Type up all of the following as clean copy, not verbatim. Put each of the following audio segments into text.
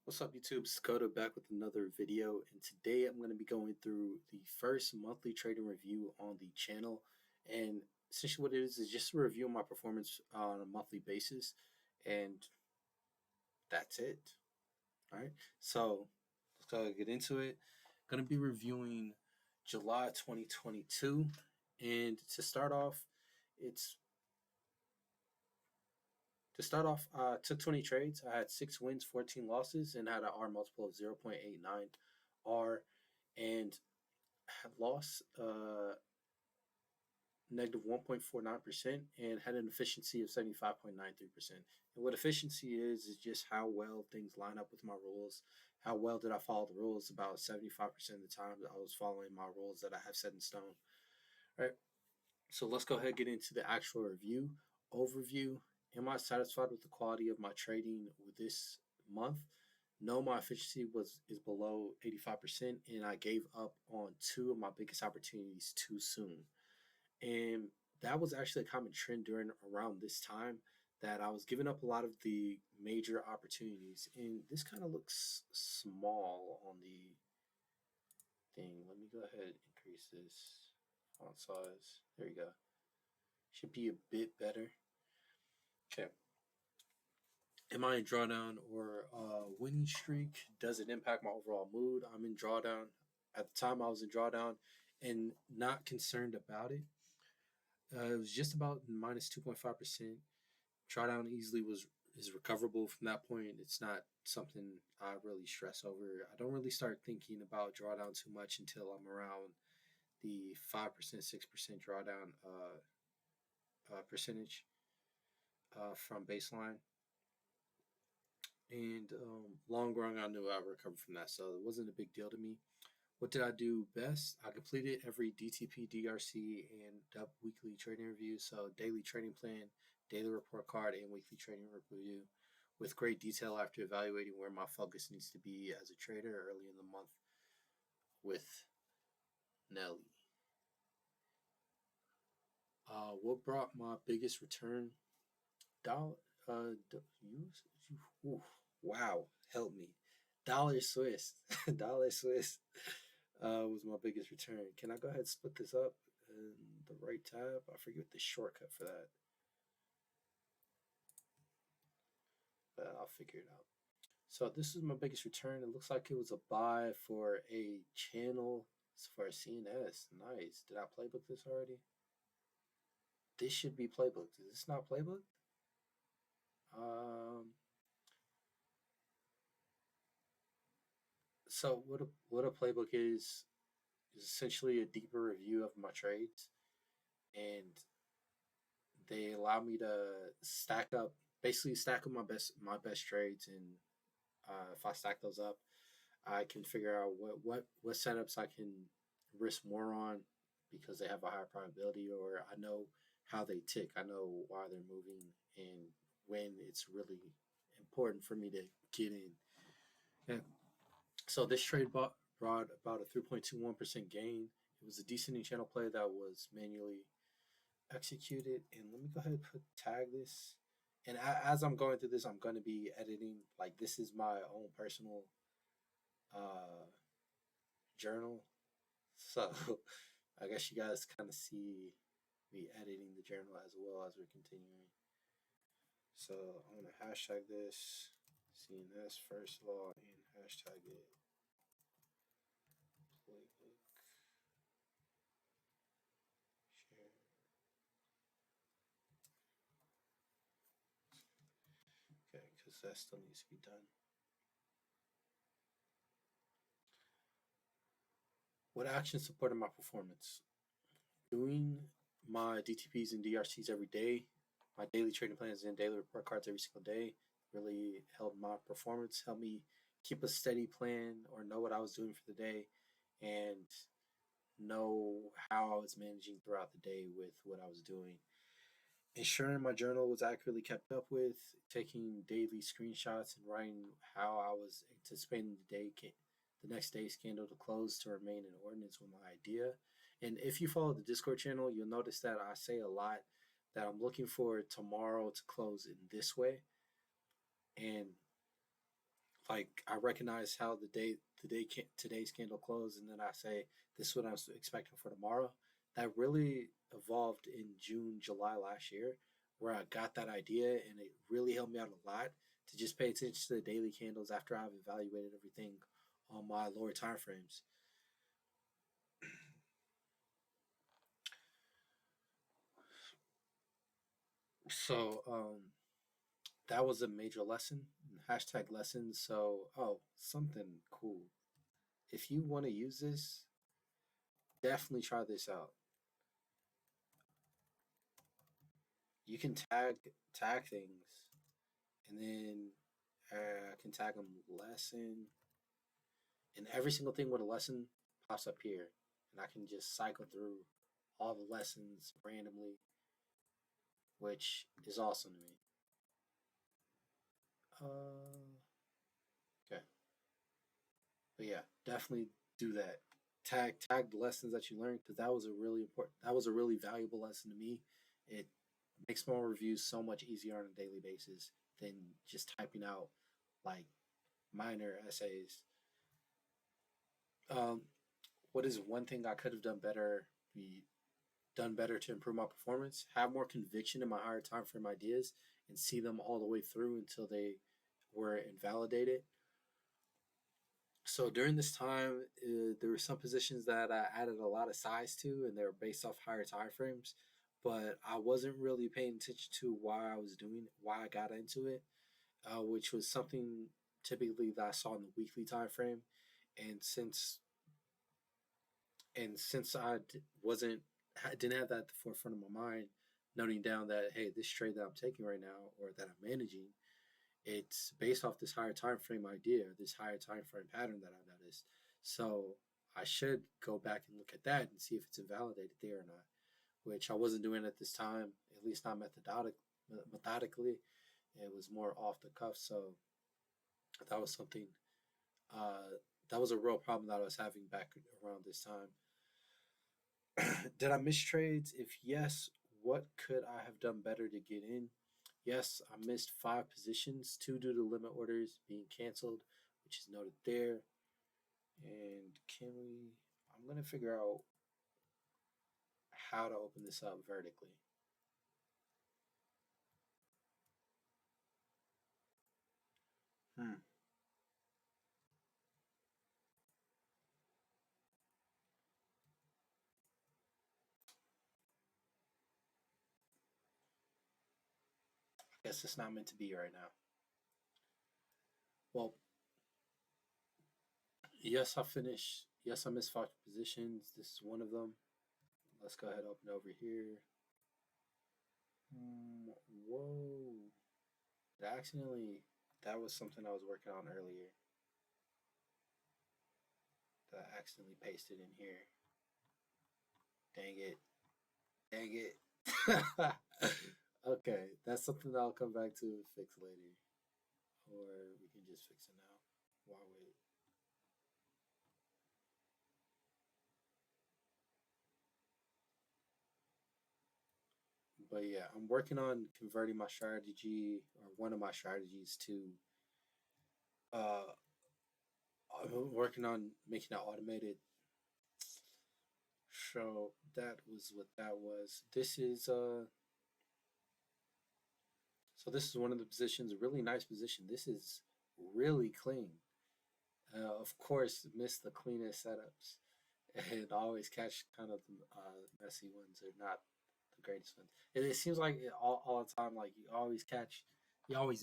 What's up, YouTube? It's Dakota back with another video, and today I'm going to be going through the first monthly trading review on the channel. And essentially, what it is just a review of my performance on a monthly basis, and that's it. All right, so let's go get into it. Going to be reviewing July 2022, and it's I took 20 trades. I had 6 wins, 14 losses, and had an R multiple of 0.89 R, and had lost negative 1.49% and had an efficiency of 75.93%. And what efficiency is just how well things line up with my rules. How well did I follow the rules? About 75% of the time I was following my rules that I have set in stone. All right. So let's go ahead and get into the actual review overview. Am I satisfied with the quality of my trading with this month? No, my efficiency is below 85%, and I gave up on 2 of my biggest opportunities too soon. And that was actually a common trend during around this time, that I was giving up a lot of the major opportunities. And this kind of looks small on the thing. Let me go ahead and increase this font size. There you go. Should be a bit better. Okay. Am I in drawdown or winning streak? Does it impact my overall mood? I'm in drawdown. At the time, I was in drawdown and not concerned about it. It was just about minus 2.5%. Drawdown easily is recoverable from that point. It's not something I really stress over. I don't really start thinking about drawdown too much until I'm around the 5%, 6% drawdown percentage from baseline. And long run, I knew I would recover from that, so it wasn't a big deal to me. What did I do best? I completed every DTP, DRC, and weekly trading review. So daily trading plan, daily report card, and weekly trading review with great detail after evaluating where my focus needs to be as a trader early in the month with Nelly. What brought my biggest return? Dollar, wow, help me. Dollar Swiss, Dollar Swiss was my biggest return. Can I go ahead and split this up in the right tab? I forget the shortcut for that, but I'll figure it out. So this is my biggest return. It looks like it was a buy for a channel for a CNS. Nice. Did I playbook this already? This should be playbooked. Is this not playbooked? So what a playbook is essentially a deeper review of my trades, and they allow me to stack up my best trades, and if I stack those up, I can figure out what setups I can risk more on because they have a higher probability, or I know how they tick. I know why they're moving and when it's really important for me to get in. Yeah. So this trade brought about a 3.21% gain. It was a descending channel play that was manually executed. And let me go ahead and tag this. And as I'm going through this, I'm going to be editing. Like, this is my own personal uh, journal. So I guess you guys kind of see me editing the journal as well as we're continuing. So I'm going to hashtag this CNS first of all and hashtag it playbook. Share. Okay, because that still needs to be done. What actions supported my performance? Doing my DTPs and DRCs every day, my daily trading plans and daily report cards every single day really helped my performance, helped me keep a steady plan or know what I was doing for the day and know how I was managing throughout the day with what I was doing. Ensuring my journal was accurately kept up with, taking daily screenshots and writing how I was anticipating the next day's candle to close to remain in ordinance with my idea. And if you follow the Discord channel, you'll notice that I say a lot that I'm looking for tomorrow to close in this way. And like I recognize how today's candle closed, and then I say this is what I'm expecting for tomorrow. That really evolved in June, July last year, where I got that idea, and it really helped me out a lot to just pay attention to the daily candles after I've evaluated everything on my lower time frames. So that was a major lesson. Hashtag lesson. So something cool. If you want to use this, definitely try this out. You can tag things, and then I can tag them lesson, and every single thing with a lesson pops up here, and I can just cycle through all the lessons randomly, which is awesome to me. Okay, but yeah, definitely do that. Tag the lessons that you learned, because that was a really important, that was a really valuable lesson to me. It makes my reviews so much easier on a daily basis than just typing out like minor essays. Um, what is one thing I could have done better to improve my performance? Have more conviction in my higher time frame ideas and see them all the way through until they were invalidated. So during this time, there were some positions that I added a lot of size to, and they were based off higher time frames. But I wasn't really paying attention to why I was doing it, why I got into it, which was something typically that I saw in the weekly time frame. And since wasn't I didn't have that at the forefront of my mind, noting down that hey, this trade that I'm taking right now or that I'm managing, it's based off this higher time frame idea, this higher time frame pattern that I've noticed. So I should go back and look at that and see if it's invalidated there or not, which I wasn't doing at this time, at least not methodically. It was more off the cuff. So that was something that was a real problem that I was having back around this time. Did I miss trades? If yes, what could I have done better to get in? Yes, I missed 5 positions, two due to limit orders being canceled, which is noted there. And can we? I'm gonna figure out how to open this up vertically. Hmm. I guess it's not meant to be right now. Well, yes, I finished. Yes, I missed 5 positions. This is one of them. Let's go ahead and open over here. Whoa. That accidentally, that was something I was working on earlier. That I accidentally pasted in here. Dang it. Dang it. Okay, that's something that I'll come back to and fix later. Or we can just fix it now. Why wait? But yeah, I'm working on converting my strategy or one of my strategies to uh I'm working on making it automated. So that was what that was. This is one of the positions, a really nice position. This is really clean. Of course, miss the cleanest setups and always catch kind of the messy ones or not the greatest ones. It seems like all the time, like you always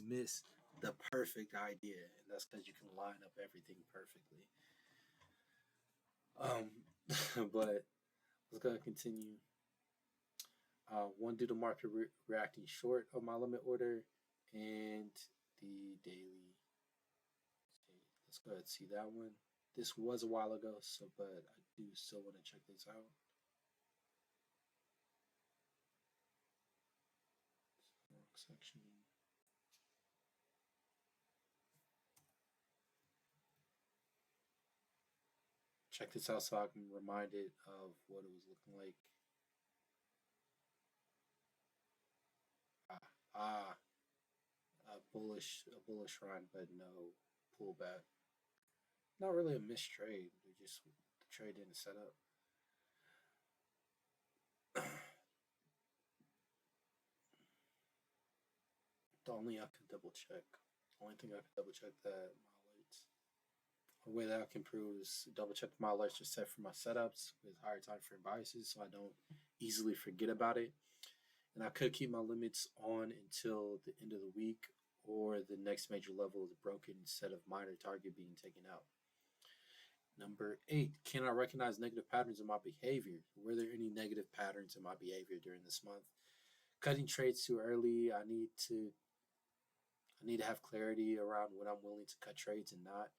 miss the perfect idea, and that's because you can line up everything perfectly. But let's go and continue. One due to market reacting short of my limit order, and the daily. Okay, let's go ahead and see that one. This was a while ago, so but I do still want to check this out. Section. Check this out so I can remind it of what it was looking like. Ah, a bullish run, but no. pullback. Not really a missed trade. They just the trade didn't set up. The only I could double check. Only thing I could double check that my alerts. A way that I can prove is double check my alerts are set for my setups with higher time frame biases, so I don't easily forget about it. And I could keep my limits on until the end of the week or the next major level is broken instead of minor target being taken out. Number 8, can I recognize negative patterns in my behavior? Were there any negative patterns in my behavior during this month? Cutting trades too early. I need to have clarity around when I'm willing to cut trades and not.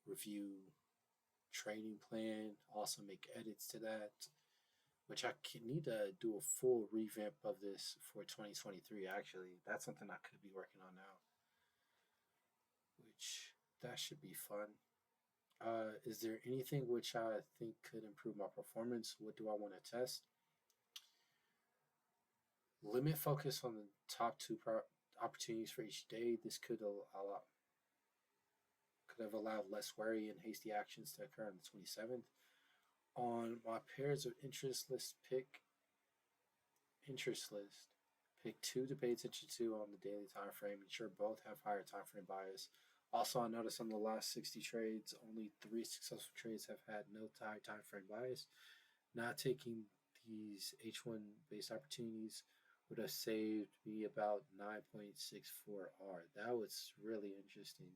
Review trading plan. Also make edits to that, which I need to do a full revamp of this for 2023. Actually, that's something I could be working on now, which that should be fun. Is there anything which I think could improve my performance? What do I want to test? Limit focus on the top two opportunities for each day. This could have allowed less worry and hasty actions to occur on the 27th. On my pairs of interest list, pick two to pay attention to on the daily time frame. Ensure both have higher time frame bias. Also, I noticed on the last 60 trades, only 3 successful trades have had no high time frame bias. Not taking these H1 based opportunities would have saved me about 9.64R. That was really interesting.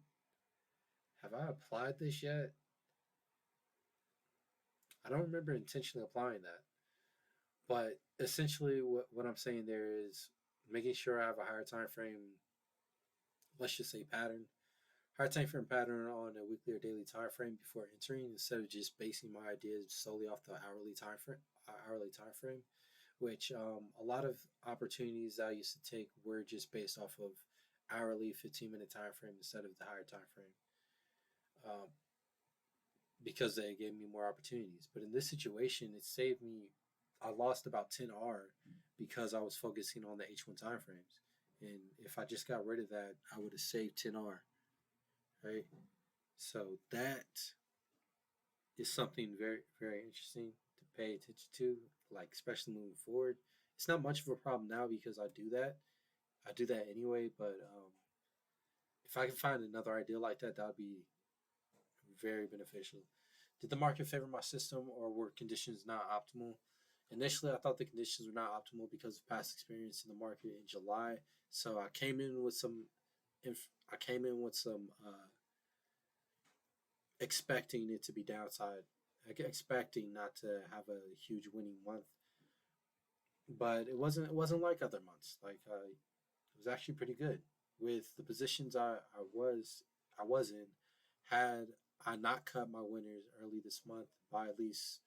Have I applied this yet? I don't remember intentionally applying that. But essentially, what I'm saying there is making sure I have a higher time frame, let's just say pattern, higher time frame pattern on a weekly or daily time frame before entering, instead of just basing my ideas solely off the hourly time frame. Which a lot of opportunities that I used to take were just based off of hourly 15-minute time frame instead of the higher time frame. Because they gave me more opportunities. But in this situation, it saved me. I lost about 10R because I was focusing on the H1 time frames. And if I just got rid of that, I would have saved 10R. Right? So that is something very, very interesting to pay attention to, like especially moving forward. It's not much of a problem now because I do that. I do that anyway, but if I can find another idea like that, that would be very beneficial. Did the market favor my system or were conditions not optimal? Initially, I thought the conditions were not optimal because of past experience in the market in July. So I came in with some, expecting it to be downside, expecting not to have a huge winning month. But it wasn't. It wasn't like other months. Like it was actually pretty good with the positions I was in. Had I not cut my winners early this month by at least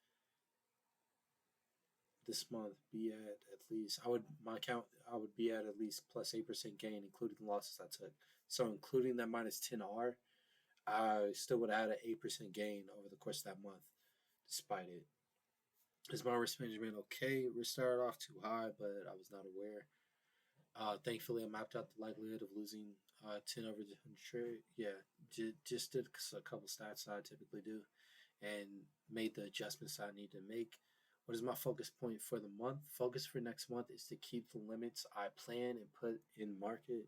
this month be at least I would be at least plus 8% gain, including the losses I took. So including that minus 10R, I still would have had an 8% gain over the course of that month, despite it. Is my risk management okay? We started off too high, but I was not aware. Thankfully, I mapped out the likelihood of losing 10 over the 100 trade. Yeah, just did a couple stats I typically do and made the adjustments I need to make. What is my focus point for the month? Focus for next month is to keep the limits I plan and put in market.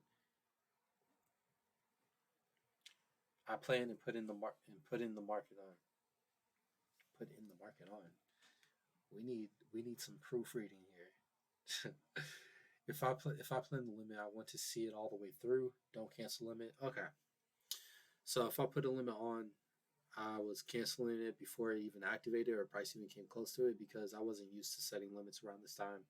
I plan and put in the market on. Put in the market on. We need some proofreading here. if I plan the limit, I want to see it all the way through. Don't cancel limit. Okay. So if I put a limit on, I was canceling it before it even activated or price even came close to it because I wasn't used to setting limits around this time.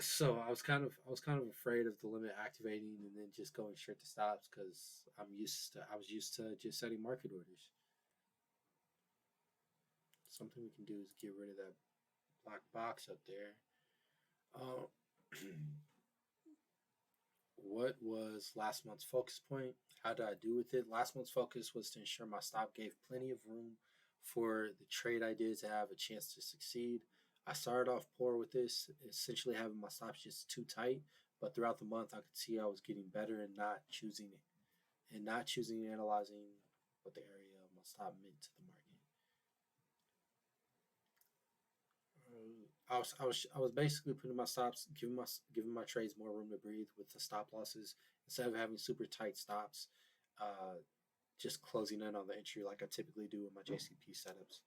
So I was kind of afraid of the limit activating and then just going straight to stops because I was used to just setting market orders. Something we can do is get rid of that black box up there. Uh, what was last month's focus point? How did I do with it? Last month's focus was to ensure my stop gave plenty of room for the trade I did to have a chance to succeed. I started off poor with this, essentially having my stops just too tight, but throughout the month I could see I was getting better and not choosing and analyzing what the area of my stop meant to the market. I was basically putting my stops, giving my trades more room to breathe with the stop losses instead of having super tight stops. Uh, just closing in on the entry like I typically do in my JCP setups.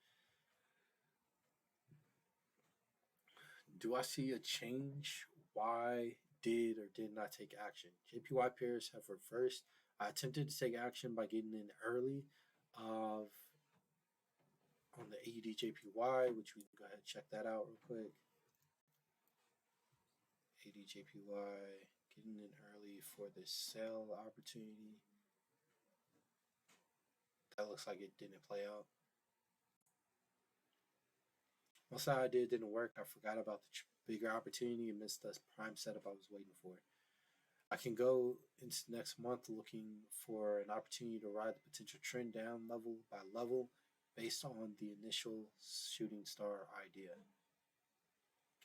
Do I see a change? Why did or did not take action? JPY pairs have reversed. I attempted to take action by getting in early of on the AUDJPY, which we can go ahead and check that out real quick. AUDJPY, getting in early for this sell opportunity. That looks like it didn't play out. Most of I did didn't work. I forgot about the bigger opportunity and missed the prime setup I was waiting for. I can go into next month looking for an opportunity to ride the potential trend down level by level based on the initial shooting star idea.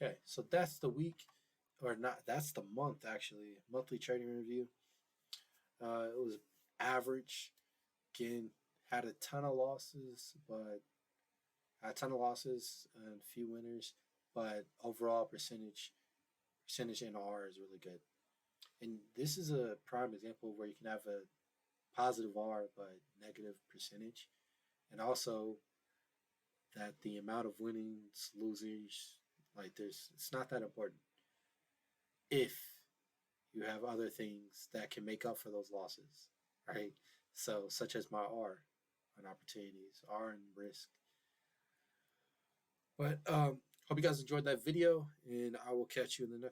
Okay, so that's the week, or not, that's the month actually. Monthly trading review. It was average. Again, had a ton of losses, but had a ton of losses and a few winners, but overall percentage NR is really good. And this is a prime example where you can have a positive R but negative percentage, and also that the amount of winnings, losers, like it's not that important if you have other things that can make up for those losses, right? So such as my R on opportunities, R and risk. But hope you guys enjoyed that video, and I will catch you in the next.